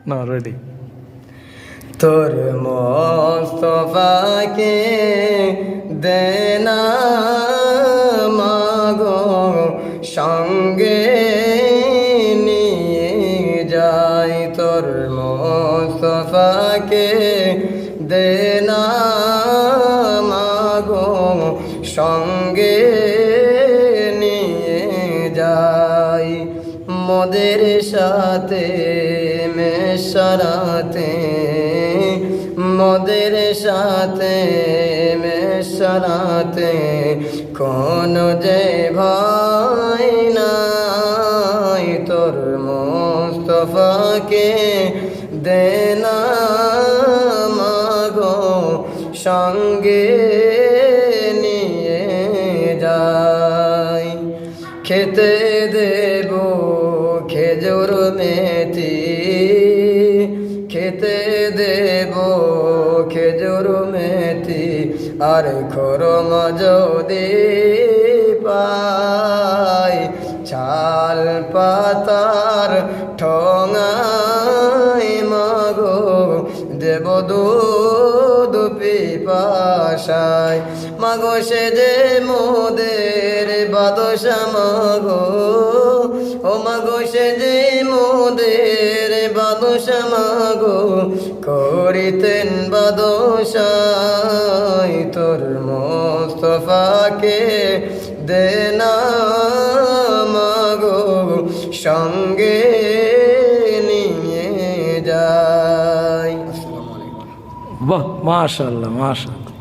না রেডি। তোর মোস্তফাকে দেনা মাগো সঙ্গে নিয়ে যাই, তোর মোস্তফাকে দেনা মাগো সঙ্গে নিয়ে যাই। মোদের সাথে মেশরাতে, মোদের সাথে মেশরাতে কোন যে ভয় নাই, তোর মোস্তফাকে দেনা মাগো সঙ্গে নিয়ে যাই। খেতে দেব খেজুর মেথি, খেতে দেব খেজুর মেথি, আর খরম যদি পাই, ছাল পাতার ঠোঙাই মাগো দেব দুধ পিপাসায়। মাগো সে যে মোদের বাদশা মাগো, ও মাগো সে যে মোদের বাদশা মাগো, করিতেন বাদশাই, তোর মোস্তফাকে দেনা মাগো সঙ্গে নিয়ে যাই। বাহ, মাশাআল্লাহ মাশাআল্লাহ।